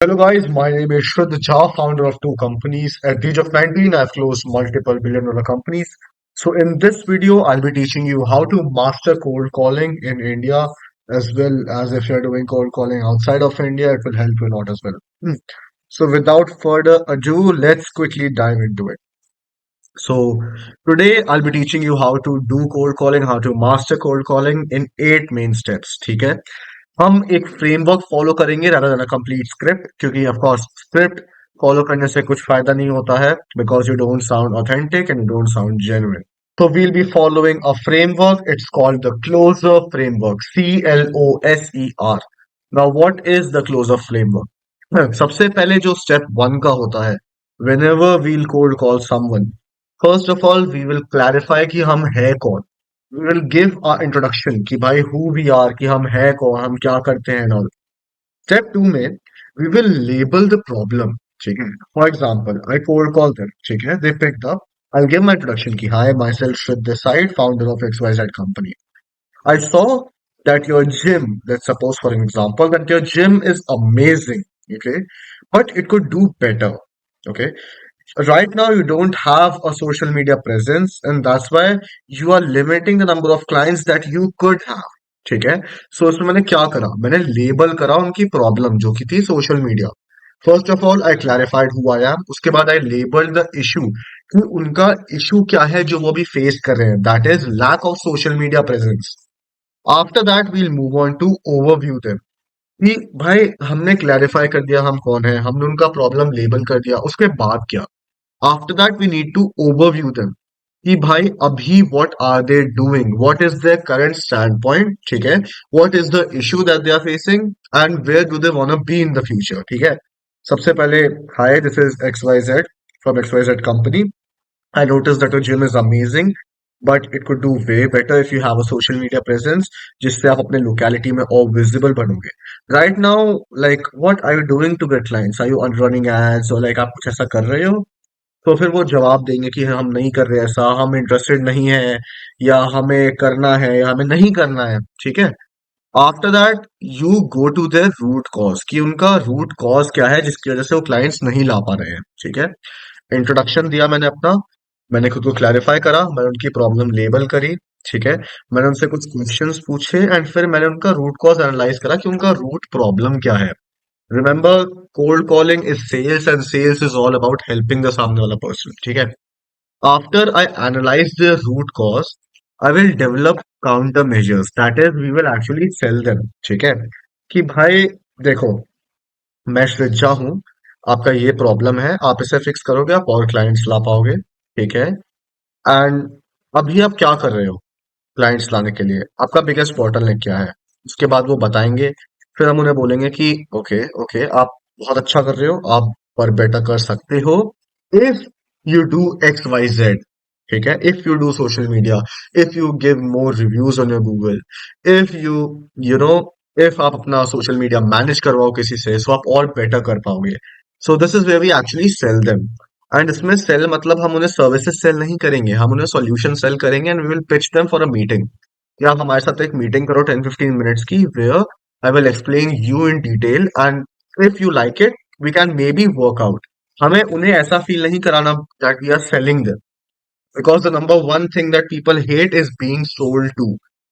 Hello guys, my name is Shraddha Jha, founder of two companies. At the age of 19, I've closed multiple billion-dollar companies. So in this video, I'll be teaching you how to master cold calling in India, as well as if you're doing cold calling outside of India, it will help you a lot as well. So without further ado, let's quickly dive into it. So today I'll be teaching you how to do cold calling, how to master cold calling in 8 main steps. ठीक है? हम एक framework follow करेंगे rather than a complete script क्योंकि of course script follow करने से कुछ फायदा नहीं होता है because you don't sound authentic and you don't sound genuine. So we'll be following a framework. It's called the closer framework. CLOSER. Now what is the closer framework? सबसे पहले जो स्टेप वन का होता है whenever we'll cold call someone, first of all we will clarify कि हम है कौन. We will give our introduction कि भाई who we are, कि हम है कौन, हम क्या करते हैं and all. Step 2 में we will label the problem. ठीक है. For example, I cold call them. ठीक है. They picked up. I'll give my introduction कि hi, myself Shrid Desai, founder of XYZ company. I saw that your gym, let's suppose for an example, that your gym is amazing. Okay. But it could do better. Okay. Right now you don't have a social media presence and that's why you are limiting the number of clients that you could have. ठीक है. सो इसमें मैंने क्या करा, मैंने label करा उनकी problem जो कि थी social media. First of all I clarified who I am, उसके बाद आई लेबल्ड द इशू कि उनका इशू क्या है जो वो अभी फेस कर रहे हैं, that is lack of social media presence. After that we'll move on to overview them कि भाई हमने क्लैरिफाई कर दिया हम कौन है, हमने उनका प्रॉब्लम लेबल कर दिया, उसके बाद क्या. After that, we need to overview them कि भाई अभी what are they doing, what is their current standpoint, ठीक है, what is the issue that they are facing and where do they want to be in the future. ठीक है. सबसे पहले hi, this is XYZ from XYZ company. I noticed that your gym is amazing, but it could do way better if you have a social media presence जिससे आप अपने locality में और visible बनोगे. Right now, like what are you doing to get clients? Are you on running ads or like आप कुछ ऐसा कर रहे हो? तो फिर वो जवाब देंगे कि हम नहीं कर रहे ऐसा, हम इंटरेस्टेड नहीं है, या हमें करना है या हमें नहीं करना है. ठीक है. After that you go to their route cause कि उनका रूट कॉज क्या है जिसकी वजह से वो क्लाइंट्स नहीं ला पा रहे हैं. ठीक है. इंट्रोडक्शन दिया मैंने अपना, मैंने खुद को क्लैरिफाई करा, मैंने उनकी प्रॉब्लम लेबल करी. ठीक है. मैंने उनसे कुछ क्वेश्चंस पूछे एंड फिर मैंने उनका रूट कॉज एनालाइज करा कि उनका रूट प्रॉब्लम क्या है. Remember, cold calling is sales and sales is all about helping the सामने वाला person. ठीक है. After I analyze the root cause, I will develop countermeasures. That is, we will actually sell them. ठीक है. कि भाई देखो, मैं श्रद्धा हूँ, आपका ये प्रॉब्लम है, आप इसे फिक्स करोगे, आप और क्लाइंट्स ला पाओगे. ठीक है. एंड अभी आप क्या कर रहे हो क्लाइंट्स लाने के लिए, आपका बिगेस्ट बॉटलनेक क्या है. उसके बाद वो बताएंगे. फिर हम उन्हें बोलेंगे कि ओके ओके आप बहुत अच्छा कर रहे हो, आप पर बेटर कर सकते हो if you do X Y Z. ठीक है. If you do social media, if you give more reviews on your Google, if you you know if आप अपना सोशल मीडिया मैनेज करवाओ किसी से, सो आप और बेटर कर पाओगे. So this is where we actually sell them. And इसमें सेल मतलब हम उन्हें सर्विसेज सेल नहीं करेंगे, हम उन्हें सॉल्यूशन सेल करेंगे and we will pitch them for a meeting. कि आप हमारे साथ एक मीटिंग करो 10-15 मिनट्स की, where I will explain you in detail and if you like it we can maybe work out. हमें उन्हें ऐसा फील नहीं कराना that we are selling them, because the number one thing that people hate is being sold to.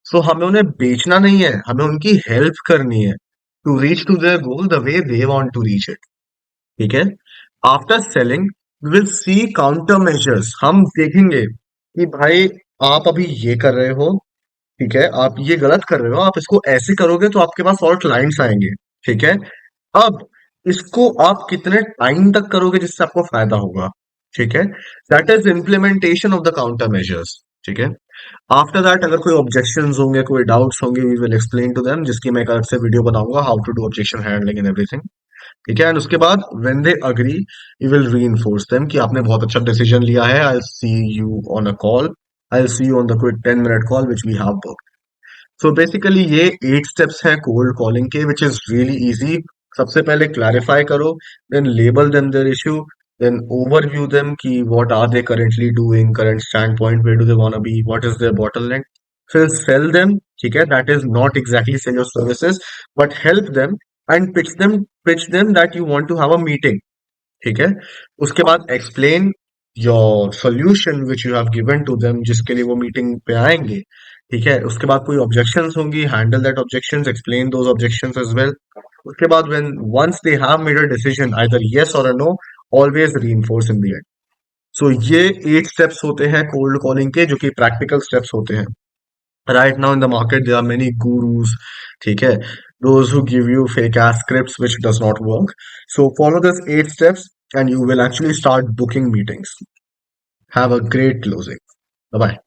So हमें उन्हें बेचना नहीं है, हमें उनकी हेल्प करनी है to reach to their goal the way they want to reach it. ठीक है. After selling we will see counter measures. हम देखेंगे कि भाई आप अभी ये कर रहे हो, ठीक है, आप ये गलत कर रहे हो, आप इसको ऐसे करोगे तो आपके पास और क्लाइंट्स आएंगे. ठीक है. अब इसको आप कितने टाइम तक करोगे जिससे आपको फायदा होगा. ठीक है. That is implementation of the counter measures. ठीक है. आफ्टर दैट अगर कोई ऑब्जेक्शंस होंगे, कोई डाउट्स होंगे, we will explain to them, जिसकी मैं एक अलग से वीडियो बनाऊंगा, how to do objection handling and everything. ठीक है. एंड उसके बाद when they agree you will reinforce them कि आपने बहुत अच्छा डिसीजन लिया है, I will see you on a call, I will see you on the quick 10 minute call which we have booked. So basically ये 8 steps हैं cold calling के, which is really easy. सबसे पहले क्लैरिफाई करो, then label them their issue, then overview them कि what are they currently doing, current stand point, where do they want to be, what is their bottleneck. फिर sell them. ठीक है. That is not exactly sell your services but help them and pitch them that you want to have a meeting. ठीक है, उसके बाद explain your solution which you have given to them, जिसके लिए वो meeting पे आएंगे। ठीक है, उसके बाद कोई ऑब्जेक्शंस होंगी, handle that objections, explain those objections as well. उसके बाद when once they have made a decision either yes or a no, always reinforce in the end. So ये 8 स्टेप्स होते हैं कोल्ड कॉलिंग के, जो कि प्रैक्टिकल स्टेप्स होते हैं। Right now in the market there are many gurus, ठीक है, those who give you fake ass scripts which does not work. So follow this 8 steps and you will actually start booking meetings. Have a great closing. Bye bye.